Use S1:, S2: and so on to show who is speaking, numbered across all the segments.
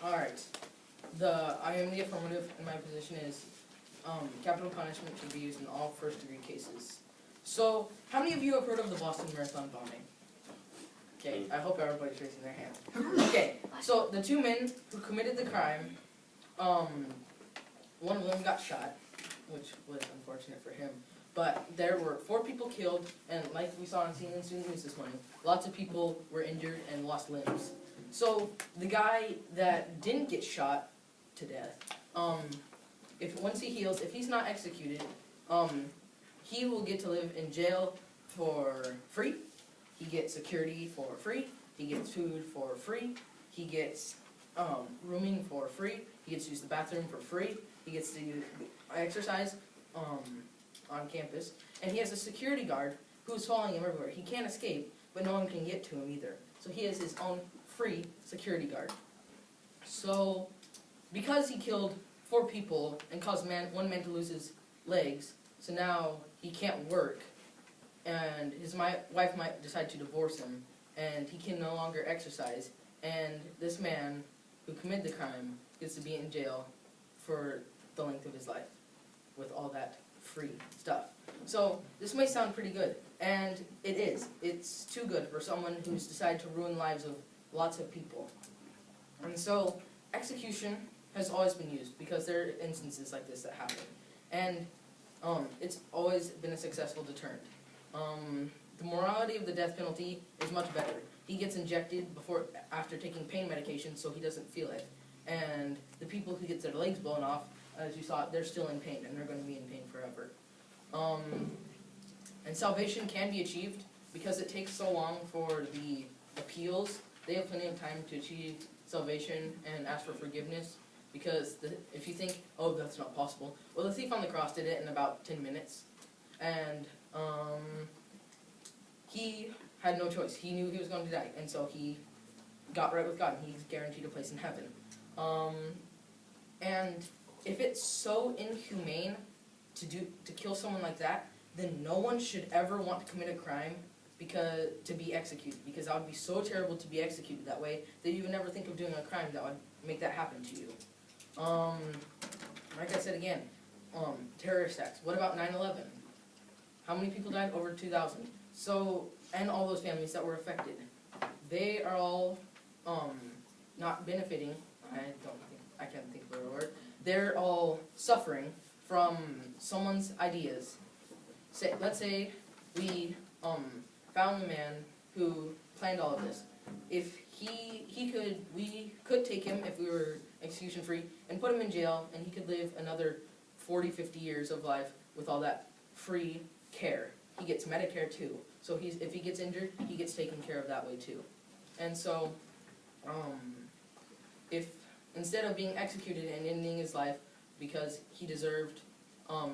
S1: Alright. I am the affirmative, and my position is capital punishment should be used in all first-degree cases. So, how many of you have heard of the Boston Marathon bombing? Okay, I hope everybody's raising their hand. Okay, so the two men who committed the crime, one of them got shot, which was unfortunate for him. But there were 4 people killed, and like we saw on CNN Student News this morning, lots of people were injured and lost limbs. So the guy that didn't get shot to death, once he heals, if he's not executed, he will get to live in jail for free. He gets security for free. He gets food for free. He gets rooming for free. He gets to use the bathroom for free. He gets to exercise on campus. And he has a security guard who's following him everywhere. He can't escape, but no one can get to him either. So he has his own free security guard. So because he killed 4 people and caused one man to lose his legs, so now he can't work, and his wife might decide to divorce him, and he can no longer exercise, and this man who committed the crime gets to be in jail for the length of his life with all that free stuff. So this may sound pretty good, and it is. It's too good for someone who's decided to ruin lives of lots of people. And so execution has always been used because there are instances like this that happen. And it's always been a successful deterrent. The morality of the death penalty is much better. He gets injected after taking pain medication so he doesn't feel it. And the people who get their legs blown off, as you saw, they're still in pain, and they're going to be in pain forever. And salvation can be achieved because it takes so long for the appeals. They have plenty of time to achieve salvation and ask for forgiveness. Because if you think, oh, that's not possible, well, the thief on the cross did it in about 10 minutes. And he had no choice. He knew he was going to die, and so he got right with God, and he's guaranteed a place in heaven. And if it's so inhumane to kill someone like that, then no one should ever want to commit a crime to be executed, because that would be so terrible to be executed that way that you would never think of doing a crime that would make that happen to you. Like I said again, terrorist acts. What about 9/11? How many people died? Over 2,000. So, and all those families that were affected. They are all not benefiting. I can't think of a word. They're all suffering from someone's ideas. Let's say we found the man who planned all of this. If we could take him if we were execution free and put him in jail, and he could live another 40, 50 years of life with all that free care. He gets Medicare too. So if he gets injured, he gets taken care of that way too. And so, if instead of being executed and ending his life because he deserved,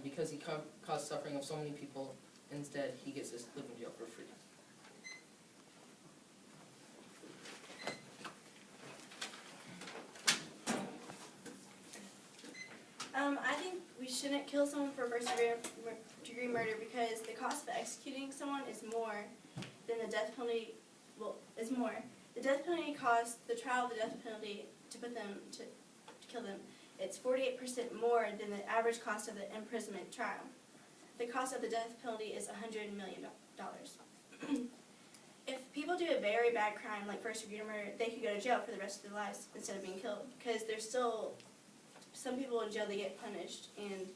S1: because he caused suffering of so many people, instead he gets to live in jail for free.
S2: I think we shouldn't kill someone for first-degree murder because the cost of executing someone is more than the death penalty. Well, is more. The death penalty costs the trial of the death penalty to kill them. It's 48% more than the average cost of the imprisonment trial. The cost of the death penalty is $100 million. If people do a very bad crime like first-degree murder, they could go to jail for the rest of their lives instead of being killed, because there's still some people in jail, they get punished, and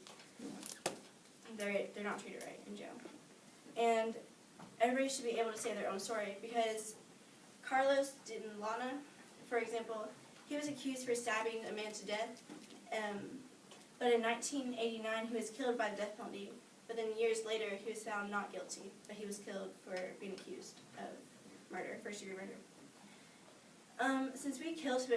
S2: they're not treated right in jail. And everybody should be able to say their own story, because Carlos Dinlana, for example, he was accused for stabbing a man to death, but in 1989 he was killed by the death penalty, but then years later he was found not guilty, but he was killed for being accused of murder, first-degree murder. Since we killed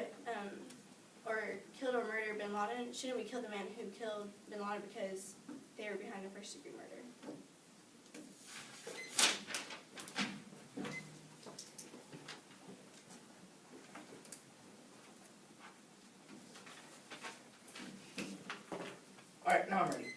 S2: or murdered Bin Laden, shouldn't we kill the man who killed Bin Laden because they were behind the first-degree murder?
S1: Alright, now I'm ready.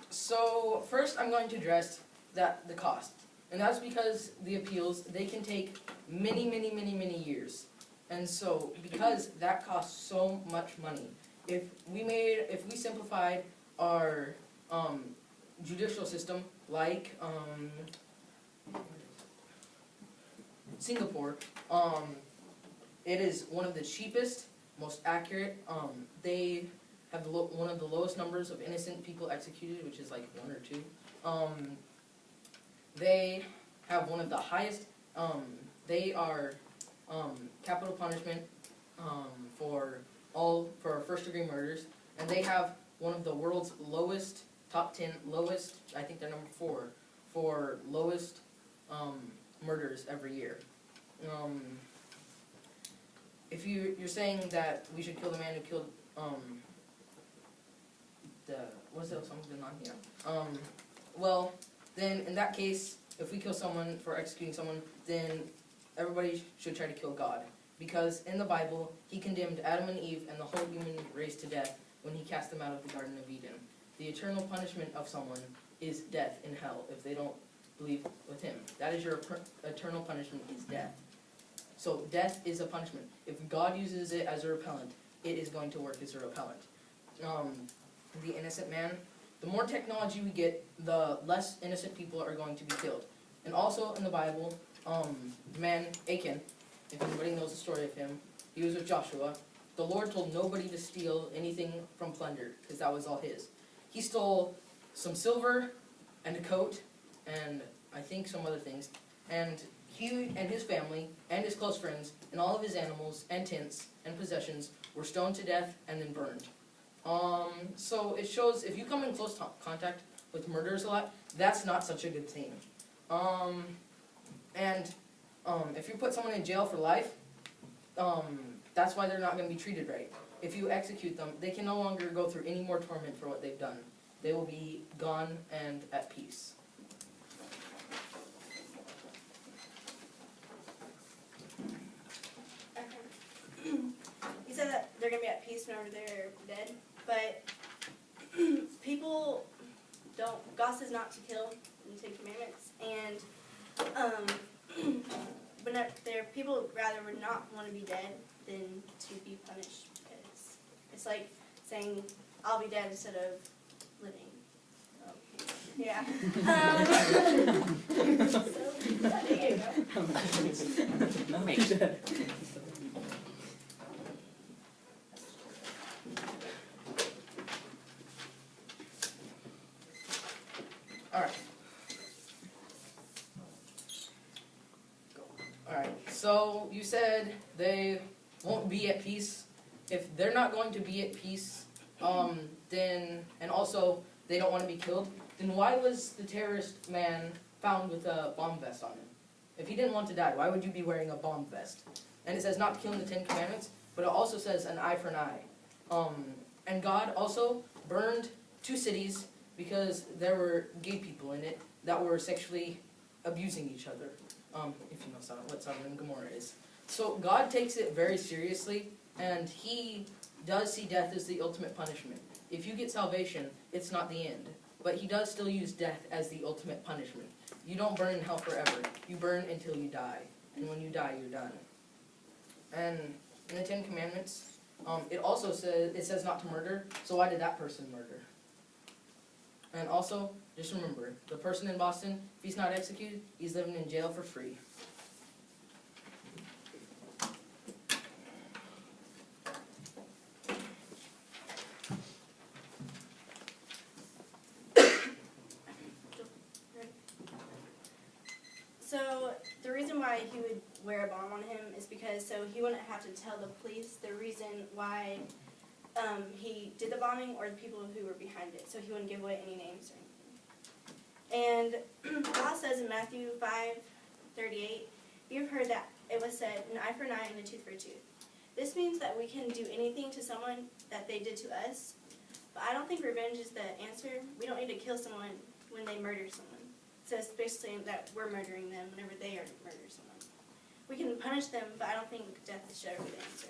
S1: So first I'm going to address the cost. And that's because the appeals, they can take many, many, many, many years. And so, because that costs so much money, if we simplified our judicial system like Singapore, it is one of the cheapest, most accurate. They have one of the lowest numbers of innocent people executed, which is like 1 or 2. They have one of the highest. They are capital punishment for first-degree murders, and they have one of the world's lowest, top 10 lowest. I think they're number 4 for lowest murders every year. If you're saying that we should kill the man who killed what's that song? The Narnia. Well, then in that case, if we kill someone for executing someone, then everybody should try to kill God, because in the Bible He condemned Adam and Eve and the whole human race to death when He cast them out of the Garden of Eden. The eternal punishment of someone is death in hell if they don't believe with Him. That is your eternal punishment, is death. So death is a punishment. If God uses it as a repellent, it is going to work as a repellent. The innocent man, the more technology we get, the less innocent people are going to be killed. And also in the Bible, the man Achan, if anybody knows the story of him, he was with Joshua. The Lord told nobody to steal anything from plunder, because that was all his. He stole some silver and a coat, and I think some other things. And he and his family and his close friends and all of his animals and tents and possessions were stoned to death and then burned. So it shows if you come in close contact with murderers a lot, that's not such a good thing. If you put someone in jail for life, that's why they're not going to be treated right. If you execute them, they can no longer go through any more torment for what they've done. They will be gone and at peace.
S2: Okay. You said that they're going to be at peace whenever they're dead, but people don't, God says not to kill in the Ten Commandments, and people rather would not want to be dead than to be punished, because it's like saying, I'll be dead instead of living. Yeah. So, there you go.
S3: That makes sense.
S1: Alright, so you said they won't be at peace. If they're not going to be at peace, and also they don't want to be killed, then why was the terrorist man found with a bomb vest on him? If he didn't want to die, why would you be wearing a bomb vest? And it says not to kill in the Ten Commandments, but it also says an eye for an eye. And God also burned 2 cities because there were gay people in it that were sexually abusing each other. If you know what Sodom and Gomorrah is. So God takes it very seriously, and He does see death as the ultimate punishment. If you get salvation, it's not the end. But He does still use death as the ultimate punishment. You don't burn in hell forever. You burn until you die. And when you die, you're done. And in the Ten Commandments, it also says not to murder. So why did that person murder? And also, just remember, the person in Boston, if he's not executed, he's living in jail for free.
S2: So the reason why he would wear a bomb on him is because so he wouldn't have to tell the police the reason why he did the bombing or the people who were behind it, so he wouldn't give away any names or anything. And God says in Matthew 5:38, you've heard that it was said, an eye for an eye and a tooth for a tooth. This means that we can do anything to someone that they did to us, but I don't think revenge is the answer. We don't need to kill someone when they murder someone. So it's basically that we're murdering them whenever they are to murder someone. We can punish them, but I don't think death should ever be the answer.